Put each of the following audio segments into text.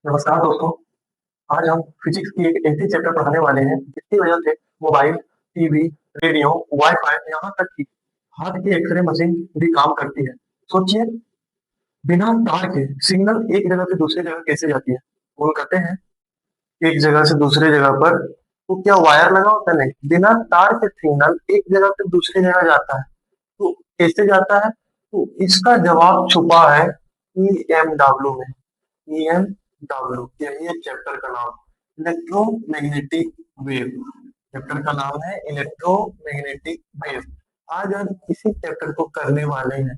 नमस्कार दोस्तों। आज हम फिजिक्स की एक ऐसी चैप्टर पढ़ाने वाले हैं जिसकी वजह से मोबाइल, टीवी, रेडियो, वाईफाई यहाँ तक कि हाथ की एक्सरे मशीन भी काम करती है। सोचिए, बिना तार के सिग्नल एक जगह से दूसरी जगह कैसे जाती है? फोन करते हैं एक जगह से दूसरी जगह पर, तो क्या वायर लगा होता है? नहीं, बिना तार के सिग्नल एक जगह से दूसरी जगह जाता है। तो कैसे जाता है? तो इसका जवाब छुपा है EMW में। EMW, यही है चैप्टर का नाम, इलेक्ट्रोमैग्नेटिक वेव। चैप्टर का नाम है इलेक्ट्रोमैग्नेटिक वेव। आज हम इसी चैप्टर को करने वाले हैं।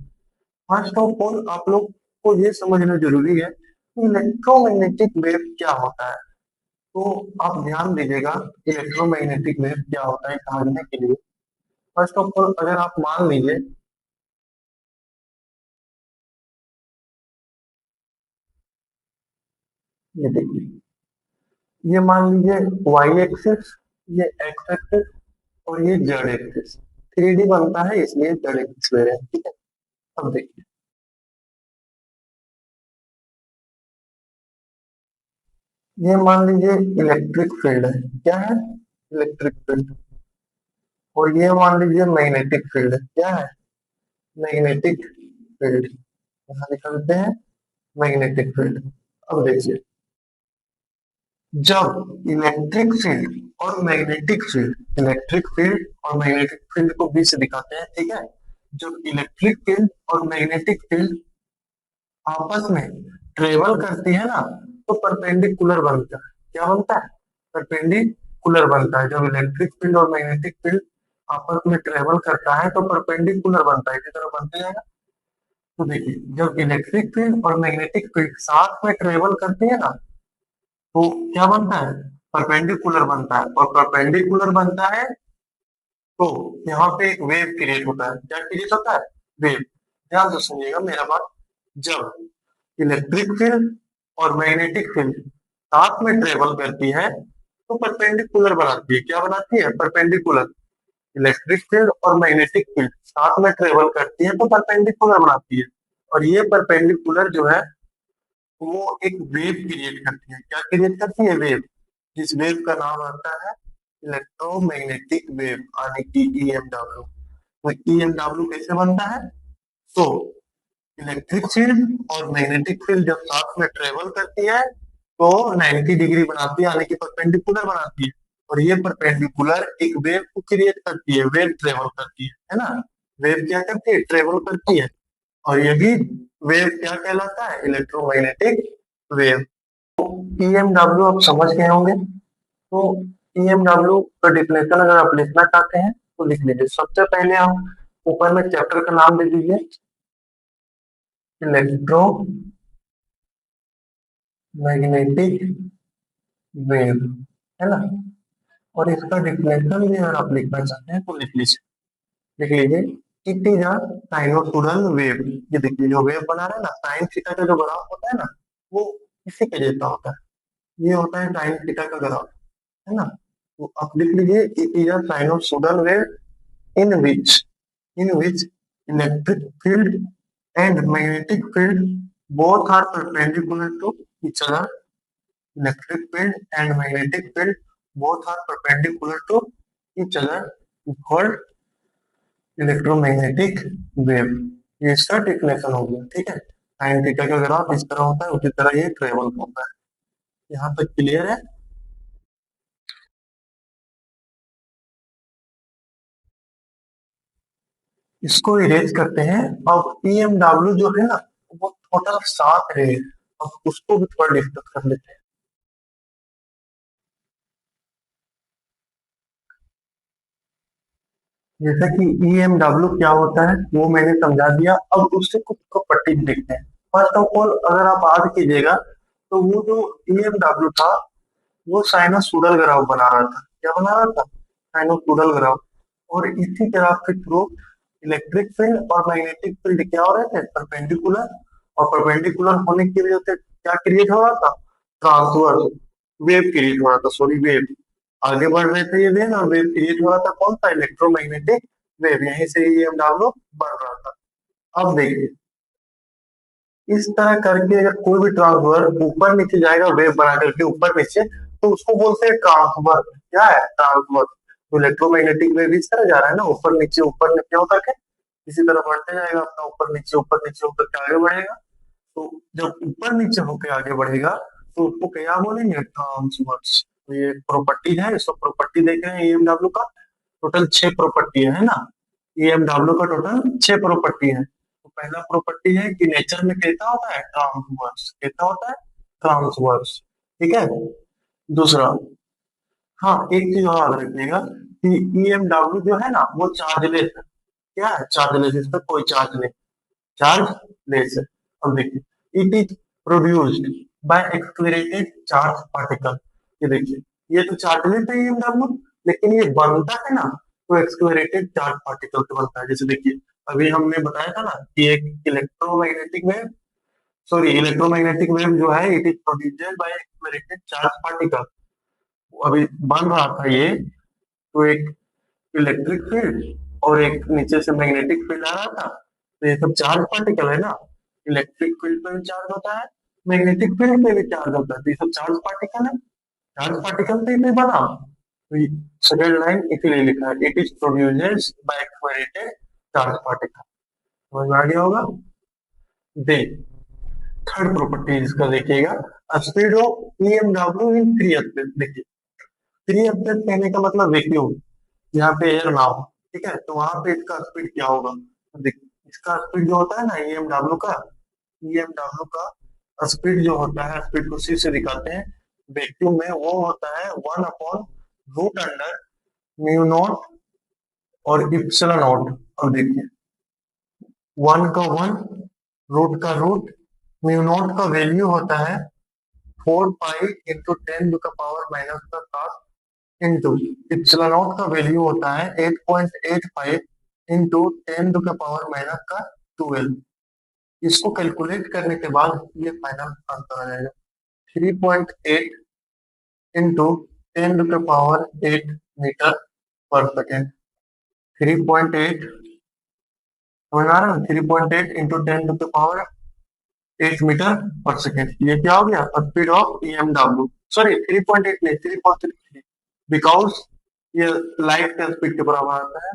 फर्स्ट ऑफ ऑल आप लोग को ये समझना जरूरी है कि इलेक्ट्रोमैग्नेटिक वेव क्या होता है। तो आप ध्यान दीजिएगा, इलेक्ट्रोमैग्नेटिक वेव क्या होता है समझने के लिए। फर्स्ट ऑफ ऑल अगर आप मान लीजिए, ये देखिए, ये मान लीजिए वाई एक्सिस, ये एक्स एक्सिस और ये जेड एक्सिस। 3D बनता है इसलिए जेड एक्सिस ले रहे हैं, ठीक है। अब देखिए, ये मान लीजिए इलेक्ट्रिक फील्ड है। क्या है? Electric field. और ये मान लीजिए मैग्नेटिक फील्ड है। क्या है? Magnetic field. यहाँ निकलते हैं मैग्नेटिक फील्ड। अब देखिए, जब इलेक्ट्रिक फील्ड और मैग्नेटिक फील्ड, इलेक्ट्रिक फील्ड और मैग्नेटिक फील्ड को बीच से दिखाते हैं, ठीक है। जब इलेक्ट्रिक फील्ड और मैग्नेटिक फील्ड आपस में ट्रेवल करती है ना, तो परपेंडिकुलर बनता है। क्या बनता है? परपेंडिकुलर बनता है। जब इलेक्ट्रिक फील्ड और मैग्नेटिक फील्ड आपस में ट्रेवल करता है तो परपेंडिकुलर बनता है, इसी तरह बनते जाएगा। तो देखिए, जब इलेक्ट्रिक फील्ड और मैग्नेटिक फील्ड साथ में ट्रेवल करती है ना, तो क्या बनता है? परपेंडिकुलर बनता है। और परपेंडिकुलर बनता है तो यहाँ पे एक वेव क्रिएट होता है। क्या क्रिएट होता है? वेव। ध्यान से सुनिएगा मेरा बात। जब इलेक्ट्रिक फील्ड और मैग्नेटिक फील्ड साथ में ट्रेवल करती है तो परपेंडिकुलर बनाती है। क्या बनाती है? परपेंडिकुलर। इलेक्ट्रिक फील्ड और मैग्नेटिक फील्ड साथ में ट्रेवल करती है तो परपेंडिकुलर बनाती है। और ये परपेंडिकुलर जो है वो एक वेव क्रिएट करती है। क्या क्रिएट करती है? वेव। जिस वेव का नाम आता है इलेक्ट्रोमैग्नेटिक वेव, यानी कि EMW। तो EMW कैसे बनता है? तो इलेक्ट्रिक फील्ड और मैग्नेटिक फील्ड जब साथ में ट्रेवल करती है तो 90 डिग्री बनाती है, यानी कि परपेंडिकुलर बनाती है। और ये परपेंडिकुलर एक वेव को क्रिएट करती है। वेव ट्रेवल करती है ना। वेव क्या करती है? ट्रेवल करती है। और यही वेव क्या कहलाता है? Electromagnetic wave. EMW आप समझ गए होंगे। तो EMW का डिफिनेशन अगर आप लिखना चाहते हैं तो लिख लीजिए। सबसे पहले आप ऊपर में चैप्टर का नाम दे दीजिए, इलेक्ट्रो मैग्नेटिक वेव, है ना। और इसका डिफिनेशन भी अगर आप लिखना चाहते हैं तो लिख लीजिए। लिख लीजिए, it is a sinusoidal wave. ये देखिए, जो वेव बना रहा है ना, साइन थीटा का जो ग्राफ होता है ना, वो इसी के जैसा होता है। ये होता है साइन थीटा का ग्राफ, है ना। तो आप लिख लीजिए, it is a sinusoidal wave in which electric field and magnetic field both are perpendicular to each other. Electric field and magnetic field both are perpendicular to each other, called electromagnetic wave. ये इसका definition हो गया, ठीक है। Sine theta का graph इस तरह होता है, उसी तरह ये ट्रेवल होता है। यहाँ तक क्लियर है? इसको इरेज करते हैं। अब EMW जो है ना, वो टोटल 7 है। अब उसको भी थोड़ा डिस्कस कर लेते हैं। जैसे कि EMW क्या होता है वो मैंने समझा दिया। अब उससे कुछ प्रॉपर्टी देखते हैं। फर्स्ट ऑफ ऑल अगर आप याद कीजिएगा, तो वो जो EMW था वो साइनसोइडल ग्राफ बना रहा था। क्या बना रहा था? Sinusoidal graph. और इसी ग्राफ के थ्रू इलेक्ट्रिक फील्ड और मैग्नेटिक फील्ड क्या हो रहे थे? परपेंडिकुलर। और परपेंडिकुलर होने की वजह से क्या क्रिएट हो रहा था? ट्रांसवर्स वेव क्रिएट हो रहा था। Sorry, wave. आगे बढ़ रहे थे ये वेव, और वेव क्रिएट हो रहा था कौन सा? Electromagnetic wave. यहीं से ये हम डाउनलोड बढ़ रहा था। अब देखिए, इस तरह करके अगर कोई भी ट्रांसफर ऊपर नीचे जाएगा वेव बना करके ऊपर नीचे, तो उसको बोलते हैं ट्रांसफर। क्या है? ट्रांसफर। तो इलेक्ट्रोमैग्नेटिक वेव इस तरह जा रहा है ना, ऊपर नीचे होकर के इसी तरह बढ़ते जाएगा अपना, ऊपर नीचे होकर के आगे बढ़ेगा। तो जब ऊपर नीचे होकर आगे बढ़ेगा तो उसको क्या बोलेंगे? ट्रांसवर्स। तो ये प्रॉपर्टी है, इसको प्रॉपर्टी देख रहे हैं ईएमडब्ल्यू का। टोटल 6 प्रॉपर्टी है ना। ईएमडब्ल्यू का टोटल 6 प्रॉपर्टी है। तो पहला प्रॉपर्टी है कि नेचर में कैसा होता है? ट्रांसवर्स। कैसा होता है? ट्रांसवर्स। ठीक है। दूसरा, हाँ एक चीज और याद रखिएगा कि ईएमडब्ल्यू जो है ना वो चार्जलेस है। क्या है? चार्जलेस। इस पर कोई चार्ज नहीं, चार्ज लेस है। अब देखिए, it is produced by accelerated charge particle. ये देखिए, ये तो चार्जलेस है ईएमडब्ल्यू, लेकिन ये बनता है ना तो एक्सलरेटेड चार्ज पार्टिकल से बनता है। जैसे देखिए, अभी हमने बताया था ना कि एक electromagnetic wave, sorry electromagnetic wave जो है it is produced by accelerated charge particle. अभी बन रहा था ये, तो एक इलेक्ट्रिक फील्ड और एक नीचे से मैग्नेटिक फील्ड आ रहा था। तो ये सब चार्ज पार्टिकल है ना। इलेक्ट्रिक फील्ड पे भी चार्ज होता है, मैग्नेटिक फील्ड पे भी चार्ज होता है, तो ये सब चार्ज पार्टिकल है। चार्ज पार्टिकल से इसे बना। तो सेकंड लाइन इसीलिए लिखा है, it is produced by accelerated charge particle. समझ में आ गया होगा। दे थर्ड प्रॉपर्टी इसका देखिएगा, speed of EMW in free space. देखिए, फ्री स्पेस कहने का मतलब वैक्यूम, यहाँ पे एयर ना हो, ठीक है, तो वहां पे इसका स्पीड क्या होगा? तो देखिए, इसका स्पीड जो होता है ना ईएमडब्ल्यू का स्पीड जो होता है, स्पीड को सी से दिखाते हैं वैक्यूम में, वो होता है 1/√अंडर म्यू नॉट और इप्सिलॉन नॉट। अब देखिए, 1 का 1, रूट का रूट, म्यू नॉट का वैल्यू होता है 4 पाई × 10⁻⁻⁷ इंटू इप्सिलॉन नॉट का वैल्यू होता है 8.85 इंटू 10⁻⁻12। इसको कैलकुलेट करने के बाद ये फाइनल आंसर आ जाएगा 3.8 इंटू 10⁸ मीटर पर सेकेंड। 3.8, समझ आ रहा है? 3.8 इंटू 10⁸ मीटर पर सेकेंड। ये क्या हो गया? Speed of EMW. सॉरी 3.8 नहीं, 3.3, बिकॉज ये लाइट के स्पीड के बराबर आता है।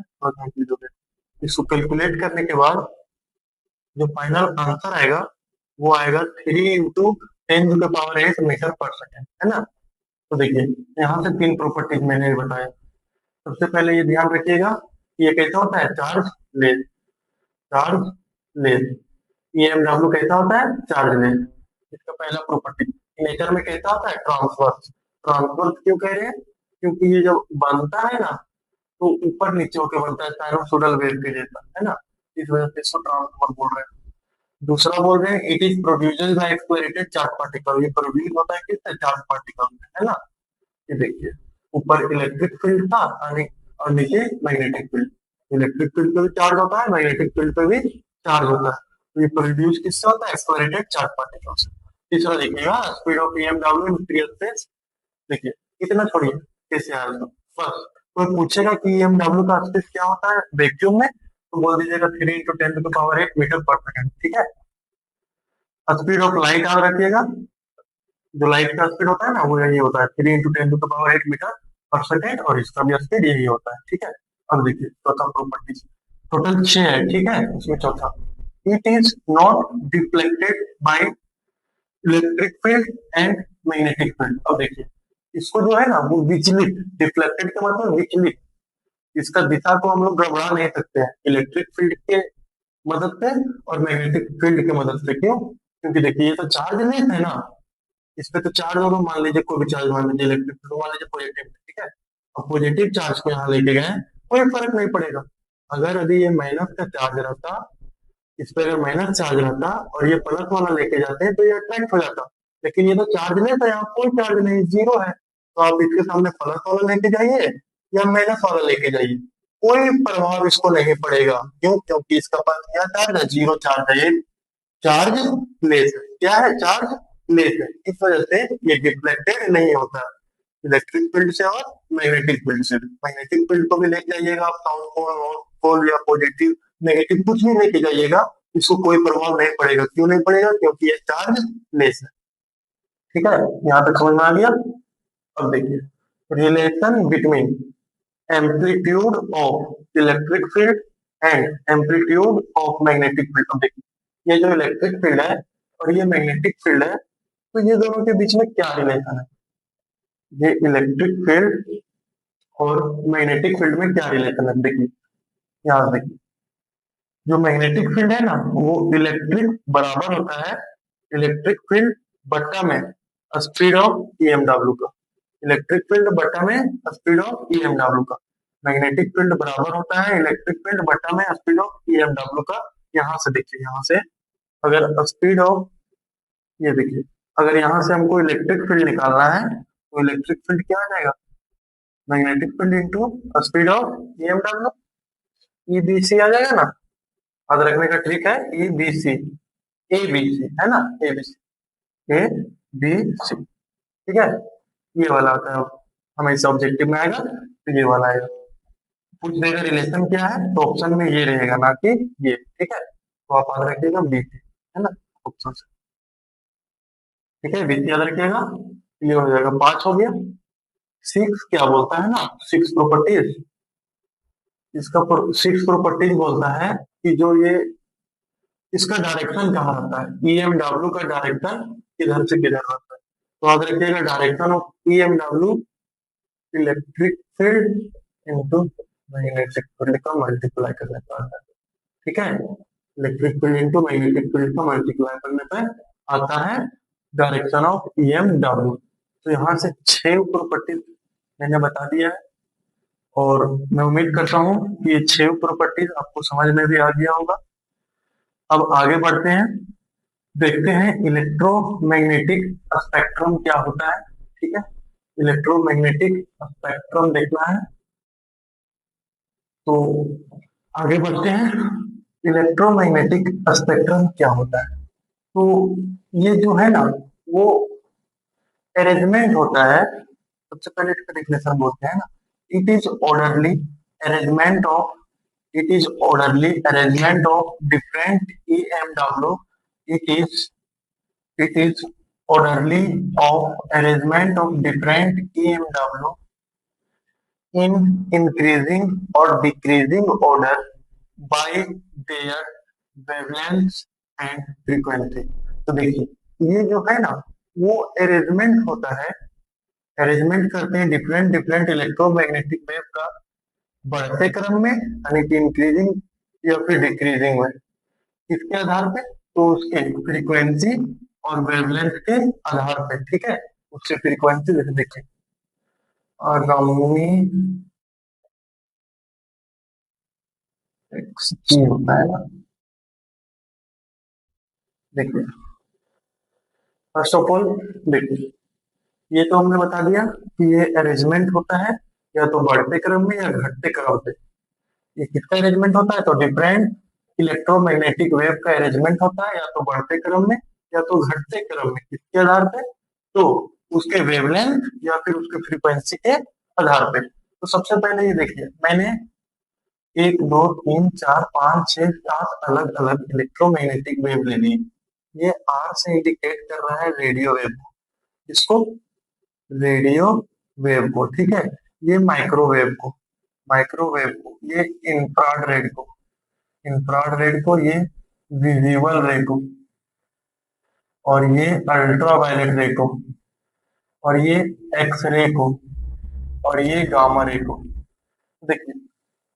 इसको कैलकुलेट करने के बाद जो फाइनल आंसर आएगा वो आएगा 3 × 10⁸ मीटर पर सेकेंड, है ना। तो देखिए, यहाँ से 3 प्रॉपर्टीज मैंने बताया। सबसे पहले ये ध्यान रखिएगा कि ये कैसा होता है? Charge less. Charge less. EMW कैसा होता है? Charge less. इसका पहला प्रॉपर्टी। नेचर में कैसा होता है? ट्रांसवर्स। ट्रांसवर्स क्यों कह रहे हैं? क्योंकि ये जब बनता है ना तो ऊपर नीचे होकर बनता है, साइनोसॉइडल वेव के जैसा, है ना। इस वजह से इसको ट्रांसफर बोल रहे हैं। दूसरा बोल रहे हैं, it is produced by accelerated charge particle. ये प्रोड्यूस होता है किससे? चार्ज पार्टिकल से, है ना। ये देखिए, ऊपर इलेक्ट्रिक फील्ड था और नीचे मैग्नेटिक फील्ड। इलेक्ट्रिक फील्ड पे भी चार्ज होता है, मैग्नेटिक फील्ड पे भी चार्ज होता है। तो ये प्रोड्यूस किससे होता है? एक्सलरेटेड चार्ज पार्टिकल से। तीसरा देखिएगा, speed of EMW in free space. देखिए, इतना छोड़िए कैसे आएगा। बस कोई पूछेगा कि ईएमडब्ल्यू का स्पीड क्या होता है वैक्यूम में, तो बोल दीजिएगा 3 × 10⁸ मीटर पर सेकेंड। ठीक है। स्पीड ऑफ लाइट याद रखिएगा, जो लाइट का स्पीड होता है ना वो यही होता है 3 × 10⁸ मीटर पर सेकेंड, और इसका भी स्पीड यही होता है। ठीक है। अब देखिए चौथा प्रॉपर्टी, टोटल 6 है, ठीक है, इसमें चौथा, it is not deflected by electric field and magnetic field. अब देखिए, इसको जो है ना वो विचलित, डिफ्लेक्टेड का मतलब विचलित, इसका दिशा को हम लोग गड़बड़ा नहीं सकते हैं इलेक्ट्रिक फील्ड के मदद से और मैग्नेटिक फील्ड की मदद से। क्यों? क्योंकि देखिए, ये तो चार्ज लेस है ना, इस पे तो चार्ज होगा, मान लीजिए कोई भी चार्ज, मान लीजिए इलेक्ट्रिक फील्ड, मान लीजिए पॉजिटिव, ठीक है। अब पॉजिटिव चार्ज को यहाँ लेके गए, कोई फर्क नहीं पड़ेगा। अगर यदि ये माइनस का चार्ज रहता, इस पे अगर माइनस चार्ज रहता और ये प्लस वाला लेके जाते तो ये अट्रैक्ट हो जाता, लेकिन ये तो चार्ज लेस है, यहाँ कोई चार्ज नहीं, जीरो है। तो आप इसके सामने प्लस वाला लेके जाइए या माइनस वाला लेके जाइए, कोई प्रभाव इसको नहीं पड़ेगा। क्यों? क्योंकि इसका पास क्या चार्ज है? जीरो चार्ज है, ये चार्ज लेस है। क्या है? चार्ज लेस है। इस वजह से ये डिफ्लेक्टेड नहीं होता इलेक्ट्रिक फील्ड से और मैग्नेटिक फील्ड से। मैग्नेटिक फील्ड को भी लेके जाइएगा आप, साउथ पोल, नॉर्थ पोल या पॉजिटिव नेगेटिव कुछ भी लेके जाइएगा, इसको कोई प्रभाव नहीं पड़ेगा। क्यों नहीं पड़ेगा? क्योंकि ये चार्ज लेस है। ठीक है, यहाँ तक समझ में आ गया। अब देखिए, relation between amplitude of electric field and amplitude of magnetic field. अब देखिए, ये जो इलेक्ट्रिक फील्ड है और ये मैग्नेटिक फील्ड है, तो ये दोनों के बीच में क्या रिलेशन है? ये इलेक्ट्रिक फील्ड और मैग्नेटिक फील्ड में क्या रिलेशन है? देखिए, यहाँ देखिए, जो मैग्नेटिक फील्ड है ना, वो इलेक्ट्रिक बराबर होता है इलेक्ट्रिक फील्ड बट्टा में स्पीड ऑफ ईएमडब्ल्यू का। इलेक्ट्रिक फील्ड बट्टा में स्पीड ऑफ ईएमडब्ल्यू का। मैग्नेटिक फील्ड बराबर होता है इलेक्ट्रिक फील्ड बट्टा में स्पीड ऑफ ईएमडब्ल्यू का। यहाँ से देखिए, यहाँ से अगर स्पीड ऑफ, ये देखिए, अगर यहाँ से हमको इलेक्ट्रिक फील्ड निकालना है तो इलेक्ट्रिक फील्ड क्या आ जाएगा? Magnetic field into speed of EMW, EBC आ जाएगा ना। याद रखने का ट्रिक है ईबीसी, एबीसी है ना, एबीसी, ए बी सी। ठीक है, ये वाला आता है। हमेशा ऑब्जेक्टिव में आएगा तो ये वाला आएगा। पूछ देगा रिलेशन क्या है, तो ऑप्शन में ये रहेगा, ना कि ये। ठीक है, तो आप याद रखिएगा बी सी, है ना, ऑप्शन से। ठीक है, बी सी याद रखिएगा। ये हो जाएगा, 5 हो गया। 6 क्या बोलता है ना, 6 प्रॉपर्टीज, इसका 6 प्रॉपर्टीज बोलता है कि जो ये, इसका डायरेक्शन कहाँ रहता है, ईएमडब्ल्यू का डायरेक्शन किधर से किधर रहता है। तो याद रखिएगा, direction of EMW electric field into magnetic field का मल्टीप्लाई करने पर आता है। ठीक है, electric field into magnetic field का मल्टीप्लाई करने पर आता है डायरेक्शन ऑफ ईएमडब्ल्यू। तो यहाँ से 6 प्रॉपर्टी मैंने बता दिया है, और मैं उम्मीद करता हूँ कि ये 6 प्रॉपर्टीज आपको समझ में भी आ गया होगा। अब आगे बढ़ते हैं, देखते हैं इलेक्ट्रोमैग्नेटिक स्पेक्ट्रम क्या होता है। ठीक है, इलेक्ट्रोमैग्नेटिक स्पेक्ट्रम देखना है, तो आगे बढ़ते हैं। इलेक्ट्रोमैग्नेटिक स्पेक्ट्रम क्या होता है? तो ये जो है ना, वो अरेंजमेंट होता है। सबसे पहले इसका डेफिनेशन बोलते हैं ना, it is orderly arrangement of, it is orderly arrangement of different EMW. It is it is orderly of arrangement of different EMW in increasing or decreasing order by their wavelength and frequency. तो देखिए, ये जो है ना, वो arrangement होता है। Arrangement करते हैं डिफरेंट डिफरेंट इलेक्ट्रोमैग्नेटिक वेव का बढ़ते क्रम में, यानी कि इंक्रीजिंग या फिर डिक्रीजिंग में। किसके आधार पे? तो उसके फ्रीक्वेंसी और वेवलेंथ के आधार पे। ठीक है, उससे फ्रीक्वेंसी जैसे देखिए, आगामी चीज होता है ना, देखिए, फर्स्ट ऑफ ऑल देखिए, ये तो हमने बता दिया कि ये अरेंजमेंट होता है या तो बढ़ते क्रम में या घटते क्रम पे। ये किसका अरेंजमेंट होता है? तो डिफरेंट इलेक्ट्रोमैग्नेटिक वेव का अरेंजमेंट होता है, या तो बढ़ते क्रम में या तो घटते क्रम में। किसके आधार पे? तो उसके वेवलेंथ या फिर उसके फ्रीक्वेंसी के आधार पे। तो सबसे पहले ये देखिए, मैंने 1 2 3 4 5 6 7 अलग अलग इलेक्ट्रोमैग्नेटिक वेव ले ली। ये आर से इंडिकेट कर रहा है रेडियो वेव को। इसको रेडियो वेव को, ठीक है, ये माइक्रोवेव को, माइक्रोवेव को, ये इंफ्रारेड को, इंफ्रारेड को, ये विजिबल रे को, और ये अल्ट्रावायलेट रे को, और ये एक्स रे को, और ये गामा रे को। देखिए,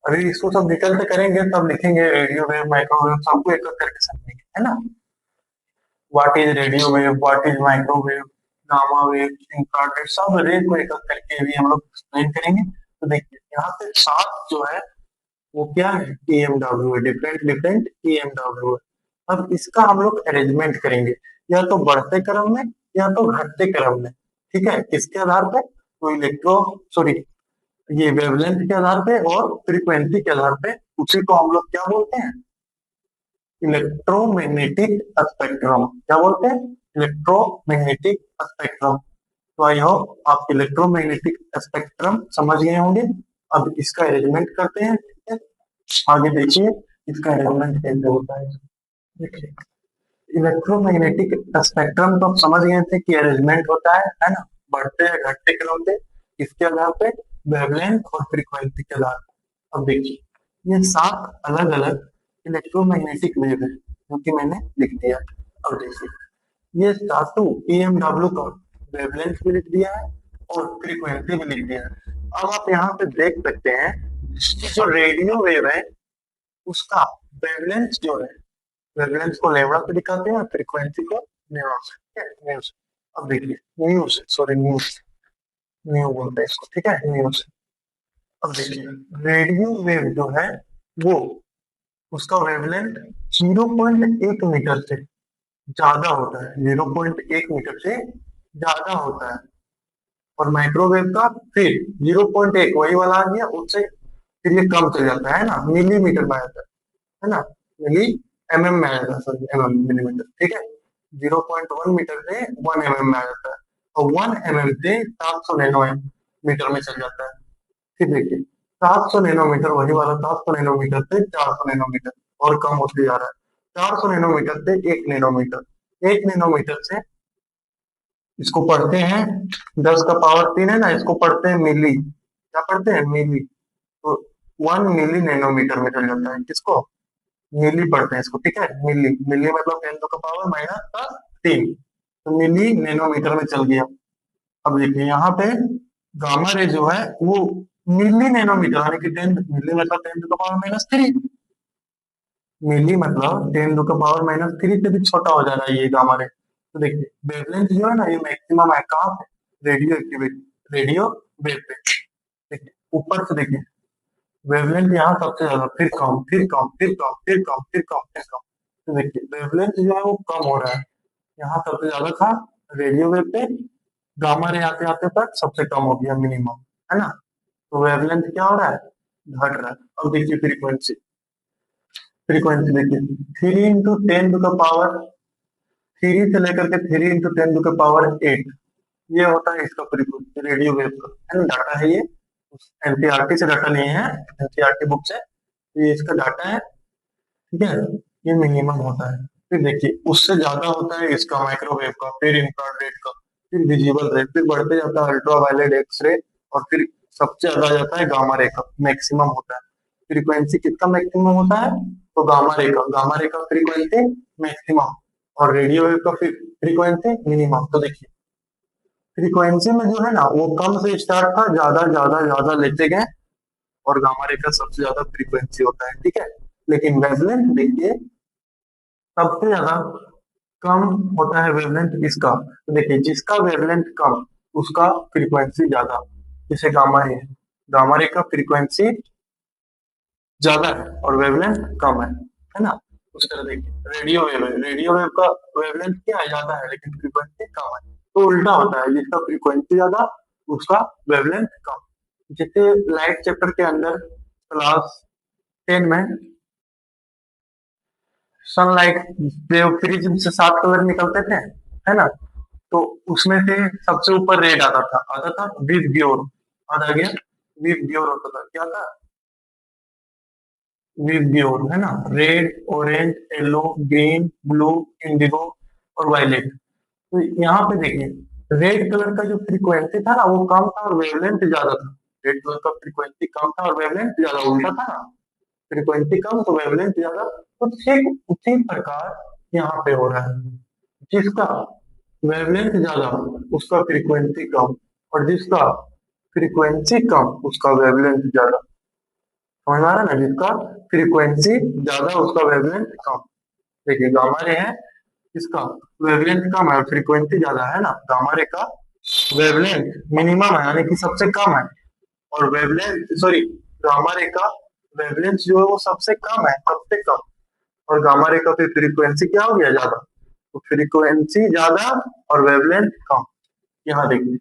अभी इसको सब डिटेल से करेंगे तब लिखेंगे रेडियो वेव, माइक्रोवेव, सबको एक एक करके समझेंगे, है ना। What is radio wave, what is microwave, gamma wave, infrared, सब रे को एक एक करके भी हम लोग एक्सप्लेन करेंगे। तो देखिए, यहाँ पे 7 जो है वो क्या है, ईएमडब्ल्यू है, डिफरेंट डिफरेंट ईएमडब्ल्यू है। अब इसका हम लोग अरेंजमेंट करेंगे, या तो बढ़ते क्रम में या तो घटते क्रम में। ठीक है, किसके आधार पे? तो इलेक्ट्रो सॉरी ये वेवलेंथ के आधार पे और फ्रीक्वेंसी के आधार पे। उसी को हम लोग क्या बोलते हैं? Electromagnetic spectrum. क्या बोलते हैं? Electromagnetic spectrum. तो आई होप आप इलेक्ट्रोमैग्नेटिक स्पेक्ट्रम समझ गए होंगे। अब इसका अरेंजमेंट करते हैं। ठीक है, आगे देखिए इसका अरेंजमेंट कैसे होता है। देखिए इलेक्ट्रोमैग्नेटिक स्पेक्ट्रम तो आप समझ गए थे कि अरेंजमेंट होता है ना, बढ़ते हैं घटते क्रम पे, इसके आधार पे वेवलेंथ और फ्रीक्वेंसी के आधार पे। अब देखिए ये 7 अलग अलग इलेक्ट्रोमैग्नेटिक वेव है जो कि मैंने लिख दिया। अब देखिए ये सातों EMW का वेवलेंथ भी लिख दिया है और फ्रीक्वेंसी भी लिख दिया है। अब आप यहाँ पे देख सकते हैं कि जो रेडियो वेव है उसका वेवलेंथ जो है, वेवलेंथ को लेवड़ा पे दिखाते हैं, फ्रीक्वेंसी को न्यूरो से, ठीक है, न्यू से। अब देखिए न्यू से, सॉरी न्यू से, न्यू बोलते हैं इसको, ठीक है, न्यू से। अब देखिए रेडियो वेव जो है वो, उसका वेवलेंथ 0.1 मीटर से ज्यादा होता है, 0.1 मीटर से ज्यादा होता है। और माइक्रोवेव का फिर 0.1 वही वाला आ गया, उससे फिर ये कम चल जाता है ना, मिलीमीटर में आ जाता है ना, मिली MM में आ जाता है, सॉरी MM मिलीमीटर, ठीक है। 0.1 मीटर से 1 MM में आ जाता है और 1 MM से 700 नैनोमीटर में चल जाता है। फिर देखिए 700 नैनोमीटर वही वाला, 700 नैनोमीटर से 400 नैनोमीटर और कम होते जा रहा है, 400 नैनोमीटर से 1 नैनोमीटर, 1 नैनोमीटर से इसको पढ़ते हैं 10 का पावर 3 है ना, इसको पढ़ते हैं मिली, क्या पढ़ते हैं, मिली। तो 1 मिली नैनोमीटर में चल जाता है, किसको, मिली पढ़ते हैं इसको, ठीक है, मिली, मिली मतलब 10 का पावर -3, तो मिली नैनोमीटर में चल गया। अब देखिए यहाँ पे गामा रे जो है वो मिली नैनोमीटर यानी कि 10 मिली मतलब 10 का पावर -3, मिली मतलब 10 का पावर -3 से भी छोटा हो जा रहा है ये गामा रे। तो देखिए वेवलेंथ जो है ना ये मैक्सिमम है कहाँ पे, रेडियो एक्टिविटी, रेडियो वेव पे। देखिए ऊपर से देखिए वेवलेंथ यहाँ सबसे ज्यादा, फिर कम, फिर कम, फिर कम, फिर कम, फिर कम, फिर कम। तो देखिए वेवलेंथ जो है वो कम हो रहा है, यहाँ सबसे ज्यादा था रेडियो वेव पे, गामा रे आते आते तक सबसे कम हो गया मिनिमम, है ना। तो वेवलेंथ क्या हो रहा है, घट रहा है। अब देखिए फ्रीक्वेंसी, फ्रीक्वेंसी देखिए 3 × 10 का पावर, 3 से लेकर के 3 × 10 का पावर 8, ये होता है इसका फ्रीक्वेंसी रेडियो वेव का, है ना, डाटा है ये, एनसीईआरटी से डाटा लिए हैं, एनसीईआरटी बुक से, ये इसका डाटा है, ठीक है। ये मिनिमम होता है। फिर देखिए उससे ज्यादा होता है इसका माइक्रोवेव का, फिर इंफ्रारेड का, फिर विजिबल रे, फिर बढ़ते जाता है अल्ट्रावायलेट एक्सरे, और फिर सबसे ज्यादा आ जाता है गामा रे का, मैक्सिमम होता है। फ्रीक्वेंसी कितना मैक्सिमम होता है, तो गामा रे का, गामा रे का फ्रीक्वेंसी मैक्सिमम और रेडियो वेव का फ्रीक्वेंसी मिनिमम। तो देखिए फ्रीक्वेंसी में जो है ना वो कम से स्टार्ट था, ज्यादा ज्यादा ज्यादा लेते गए, और गामा रे का सबसे ज्यादा फ्रीक्वेंसी होता है, ठीक है। लेकिन वेवलेंथ देखिए सबसे ज्यादा कम होता है वेवलेंथ इसका, तो देखिए जिसका वेवलेंथ कम उसका फ्रीक्वेंसी ज्यादा, जैसे गामा रे, गामा रे का फ्रीक्वेंसी ज्यादा है और वेवलेंथ कम है ना। उस तरह देखिए रेडियो वेव है, रेडियो वेव का वेवलेंथ क्या है, ज्यादा है लेकिन फ्रीक्वेंसी कम है। तो उल्टा होता है, जिसका फ्रीक्वेंसी ज्यादा उसका वेवलेंथ कम। जैसे लाइट चैप्टर के अंदर क्लास 10 में सनलाइट वेव प्रिज्म से 7 कलर निकलते थे, है ना। तो उसमें से सबसे ऊपर रेड आता था विव ग्योर, आ गया विव ग्योर होता था, क्या था, विब्ग्योर, है ना, red, orange, yellow, green, blue, Indigo और वायलेट। तो यहाँ पे देखिए रेड कलर का जो फ्रीक्वेंसी था ना वो कम था और वेवलेंथ ज्यादा था, रेड कलर का फ्रीक्वेंसी कम था और वेवलेंथ ज्यादा, उल्टा था ना, फ्रीक्वेंसी कम तो वेवलेंथ ज्यादा। तो ठीक उसी प्रकार यहाँ पे हो रहा है, जिसका वेवलेंथ ज्यादा उसका फ्रीक्वेंसी कम, और जिसका फ्रीक्वेंसी कम उसका वेवलेंथ ज्यादा। समझ में आ रहा है ना, जिसका फ्रीक्वेंसी ज्यादा उसका वेवलेंथ कम। देखिए गामा रे है, इसका वेवलेंथ कम है, फ्रीक्वेंसी ज्यादा है ना, गामा रे का वेवलेंथ मिनिमम है यानी कि सबसे कम है, और वेवलेंथ सॉरी गामा रे का वेवलेंथ जो है वो सबसे कम है, सबसे कम, और गामा रे का फिर फ्रीक्वेंसी क्या हो गया, ज्यादा। तो फ्रीक्वेंसी ज्यादा और वेवलेंथ कम, यहाँ देखिए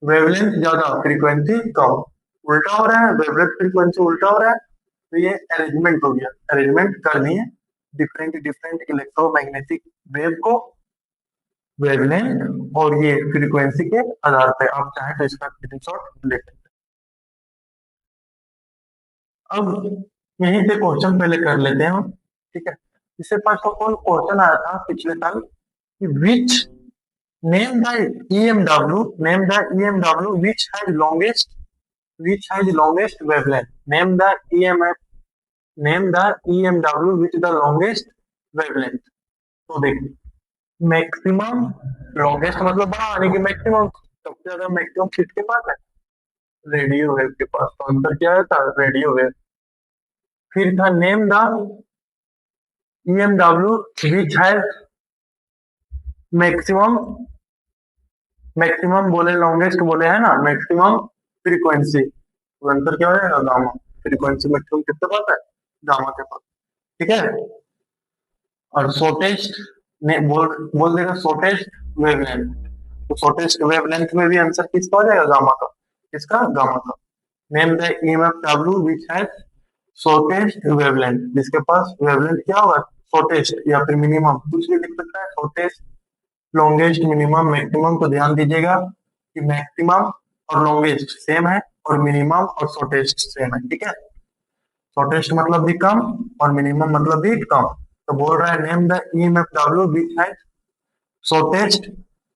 वेवलेंथ ज्यादा फ्रीक्वेंसी कम, उल्टा हो रहा है, वेवलेंथ फ्रीक्वेंसी उल्टा हो रहा है। तो ये अरेंजमेंट हो गया, अरेंजमेंट करनी है डिफरेंट डिफरेंट इलेक्ट्रोमैग्नेटिक वेव को वेवलेंथ और ये फ्रीक्वेंसी के आधार पर, आप चाहें तो इसका स्क्रीनशॉट ले सकते हैं। अब यहीं पे क्वेश्चन पहले कर लेते हैं हम, ठीक है। इससे फर्स्ट ऑफ ऑल क्वेश्चन आया था पिछले साल कि which name the EMW, name the EMW which has longest wavelength. Name the EMW with the longest wavelength. तो देखिए, मैक्सिमम लॉन्गेस्ट मतलब बड़ा यानी कि मैक्सिमम सबसे ज्यादा मैक्सिमम किसके पास है? रेडियो वेव के पास। तो आंसर क्या है था? Radio wave. फिर था name the EMW which has maximum, maximum बोले लॉन्गेस्ट बोले है ना, मैक्सिमम फ्रीक्वेंसी। तो आंसर क्या हो जाएगा? गामा। फ्रीक्वेंसी मैक्सिमम किसके पास है? गामा के पास। ठीक है। और शॉर्टेस्ट ने बोल देगा शॉर्टेस्ट वेवलेंथ। तो शॉर्टेस्ट वेवलेंथ में भी आंसर किसका हो जाएगा? गामा का। किसका? गामा का। Name the EMFW which has shortest wavelength, जिसके पास वेवलेंथ क्या होगा? शॉर्टेस्ट या फिर मिनिमम, कुछ भी लिख सकता है। Shortest, longest, minimum, maximum. तो ध्यान दीजिएगा कि मैक्सिमम और लॉन्गेस्ट सेम है और मिनिमम और शॉर्टेस्ट सेम है। ठीक है। शॉर्टेस्ट मतलब भी कम और मिनिमम मतलब भी कम। तो बोल रहा है name the EMFW which has shortest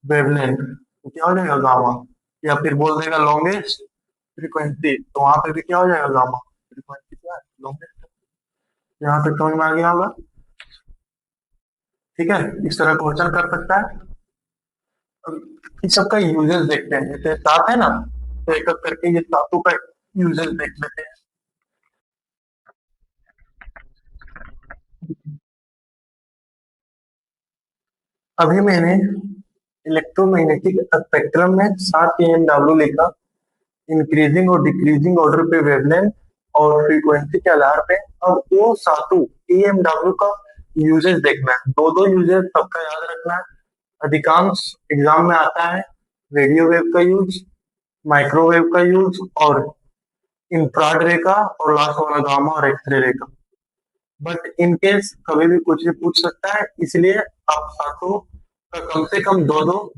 wavelength. तो क्या हो जाएगा? गामा। या फिर बोल देगा लॉन्गेस्ट फ्रीक्वेंसी, तो वहां पे भी क्या हो जाएगा? गामा। फ्रीक्वेंसी क्या है? लॉन्गेस्ट। यहाँ पे समझ में आ गया होगा। ठीक है। इस तरह क्वेश्चन कर सकता है। अब इस सबका यूजेस देखते हैं। जैसे सात है ना, तो एक एक करके ये सातों का यूजेस देख लेते हैं। अभी मैंने इलेक्ट्रोमैग्नेटिक स्पेक्ट्रम में 7 EMW लिखा। इंक्रीजिंग और डिक्रीजिंग ऑर्डर पे वेवलेंथ और फ्रीक्वेंसी के आधार पे। अब वो सातों EMW का यूजेस देखना है। दो दो यूजेस सबका याद रखना है। अधिकांश एग्जाम में आता है रेडियो वेव का यूज, माइक्रोवेव का यूज और इंफ्रारेड रे का, और लास्ट वाला गामा और एक्सरे रे का। बट इन केस कभी भी कुछ भी पूछ सकता है, इसलिए आप सातों का कम से कम दो दो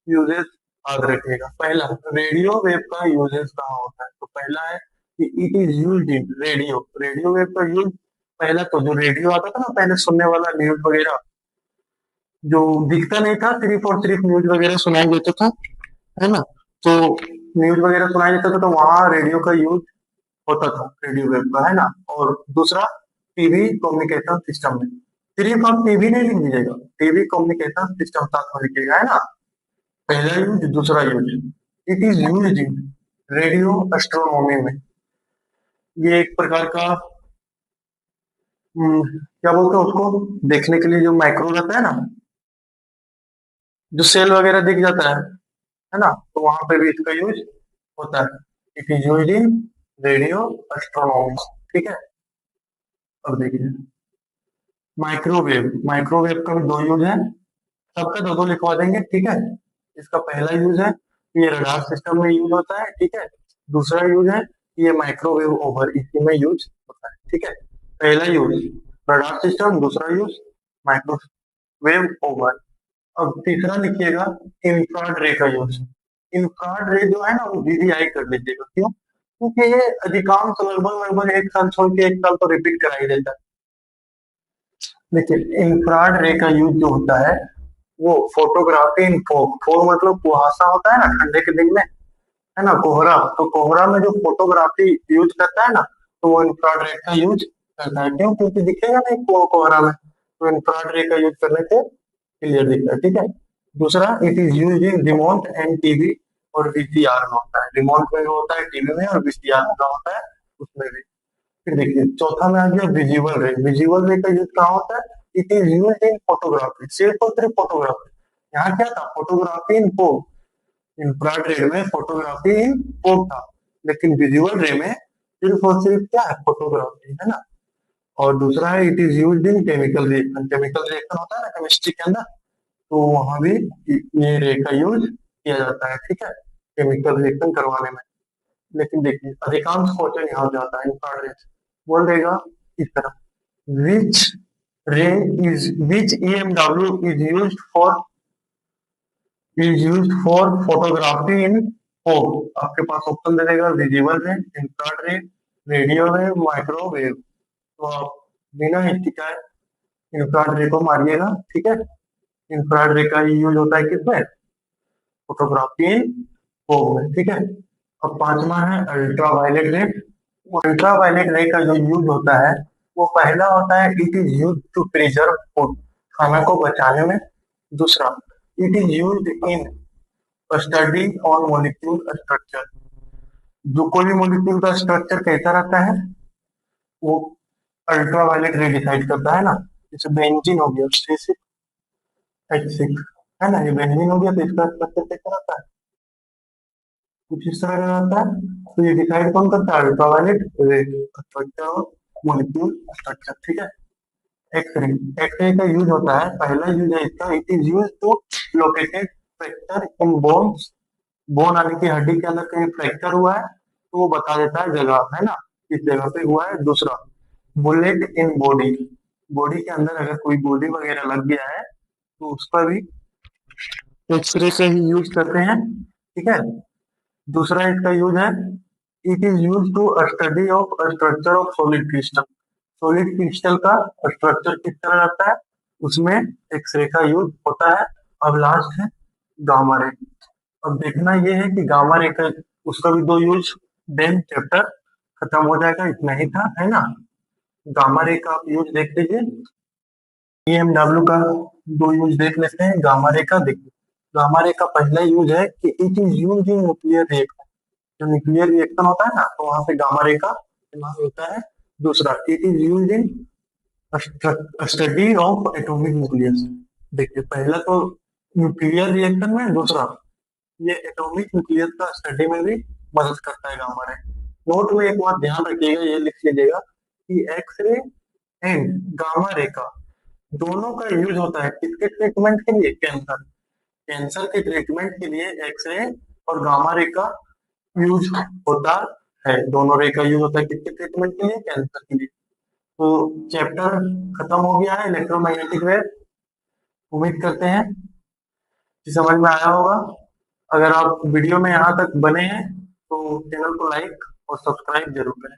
यूजेस याद रखिएगा। पहला, रेडियो वेव का यूजेस कहाँ होता है? तो पहला है कि it is used in radio. Radio wave का यूज, पहला तो जो रेडियो आता था ना पहले सुनने वाला, न्यूज वगैरह जो दिखता नहीं था, सिर्फ और सिर्फ न्यूज वगैरह सुनाई देता था, है ना। तो न्यूज वगैरह सुनाई देता था, तो वहां रेडियो का यूज होता था, रेडियो वेव का, है ना। और दूसरा, टीवी कम्युनिकेशन सिस्टम में। सिर्फ आप टीवी नहीं लिख दीजिएगा, टीवी कम्युनिकेशन सिस्टम साथ में लिखिएगा, है ना। पहला यूज, दूसरा use. It is use in radio astronomy में। ये एक प्रकार का क्या बोलते हैं उसको, देखने के लिए जो माइक्रो रहता है ना, जो सेल वगैरह दिख जाता है ना, तो वहां पे भी इसका यूज होता है। It is use in radio astronomy. ठीक है। अब देखिए, माइक्रोवेव। माइक्रोवेव का भी दो यूज है, सबका दो दो लिखवा देंगे। ठीक है। इसका पहला यूज है, ये रडार सिस्टम में यूज होता है। ठीक है। दूसरा यूज है, ये माइक्रोवेव ओवर इसी में यूज होता है। ठीक है। पहला यूज रडार सिस्टम, दूसरा यूज माइक्रोवेव ओवर। अब तीसरा लिखिएगा इंफ्रारेड रे का यूज। इंफ्रारेड रे जो है ना, वो VVI कर लीजिएगा। क्यों? क्योंकि ये अधिकांश लगभग लगभग एक साल छोड़ के एक साल तो रिपीट करा ही देता है। देखिए, इंफ्रारेड रे का यूज जो होता है वो फोटोग्राफी इन फॉग। फॉग मतलब कुहासा होता है ना ठंडे के दिन में, है ना, कोहरा। तो कोहरा में जो फोटोग्राफी यूज करता है ना, तो वो इंफ्रारेड रे का यूज करता है। क्यों? क्योंकि दिखेगा नहीं कोहरा में, तो इंफ्रारेड रे का यूज करने से क्लियर दिखता है। ठीक है। दूसरा, it is use in remote and TV और VCR में होता है। रिमोट में भी होता है, टीवी में, और VCR में होता है, उसमें भी। फिर देखिए, चौथा में आ गया विजुअल रे। विजुअल रे का यूज कहाँ होता है? It is use in photography. सिर्फ और सिर्फ फोटोग्राफी। यहाँ क्या था? फोटोग्राफी इन फोग। इंफ्रारेड रे में फोटोग्राफी इन फोग था, लेकिन विजुअल रे में सिर्फ और सिर्फ क्या है? फोटोग्राफी, है ना। और दूसरा है, it is use in chemical reaction. Chemical reaction होता है ना केमिस्ट्री के अंदर, तो वहां भी ये रे का यूज किया जाता है। ठीक है। केमिकल रिएक्शन करवाने में। लेकिन देखिए, अधिकांश क्वेश्चन यहाँ जाता है इंफ्रारेड, बोल देगा इस तरह, विच रे विच EMW is used for photography in fog. आपके पास ऑप्शन दे देगा, विजिबल रे, इंफ्रारेड रे, रेडियो वेव, माइक्रोवेव। तो आप बिना हिचकिचाए इंफ्रारेड रे को मारिएगा, ठीक है। इंफ्रारेड रे का यूज होता है किसमें? फोटोग्राफी इन फोग में, ठीक है। अब पांचवा है अल्ट्रावायलेट रे। अल्ट्रावायलेट रे का जो यूज होता है वो पहला होता है it is use to preserve food, खाना को बचाने में। दूसरा, it is use in study on molecule structure, जो कोई भी मॉलिक्यूल का स्ट्रक्चर कैसा रहता है वो अल्ट्रावायलेट रे डिसाइड करता है ना। जैसे बेंजीन हो गया C6H6, है ना, ये बेंजीन हो गया तो इसका स्ट्रक्चर कैसा रहता है? कुछ इस तरह का रहता है। तो ये डिसाइड कौन करता है? अल्ट्रावायलेट रे, स्ट्रक्चर ऑफ मॉलिक्यूल स्ट्रक्चर, ठीक है। एक्सरे, एक्सरे का यूज होता है, पहला यूज है इसका, it is use to located fracture in bones, bone यानी कि हड्डी के अंदर कहीं फ्रैक्चर हुआ है तो वो बता देता है जगह, है ना, किस जगह पे हुआ है। दूसरा, बुलेट इन बॉडी, बॉडी के अंदर अगर कोई बॉडी वगैरह लग गया है तो उस पर भी एक्सरे का ही यूज करते हैं, ठीक है। दूसरा इसका यूज है, it is use to study of structure of solid crystal, solid crystal का स्ट्रक्चर किस तरह रहता है उसमें एक्सरे का यूज होता है। अब लास्ट है गामा रे। अब देखना ये है कि गामा रे का, उसका भी दो यूज, देन चैप्टर खत्म हो जाएगा, इतना ही था, है ना। गामा रे का आप यूज देख लीजिए, EMW का दो यूज देख लेते हैं। गामा रे का देखिए, गामा रे का पहला यूज है कि it is use in nuclear reaction, जो न्यूक्लियर रिएक्शन होता है ना तो वहां पे गामा रे का इस्तेमाल होता है। दूसरा, it is use in study of atomic nucleus, देखिए पहला तो न्यूक्लियर रिएक्शन में, दूसरा ये एटॉमिक न्यूक्लियस का स्टडी में भी मदद करता है गामा रे। नोट में एक बात ध्यान रखिएगा, ये लिख लीजिएगा कि एक्सरे एंड गामा रे का दोनों का यूज होता है किसके ट्रीटमेंट के लिए? कैंसर, कैंसर के ट्रीटमेंट के लिए एक्सरे और गामा रे का यूज होता है। दोनों रे का यूज होता है किसके ट्रीटमेंट के लिए? कैंसर के लिए। तो चैप्टर खत्म हो गया है इलेक्ट्रोमैग्नेटिक वेव। उम्मीद करते हैं कि समझ में आया होगा। अगर आप वीडियो में यहाँ तक बने हैं तो चैनल को लाइक और सब्सक्राइब जरूर करें।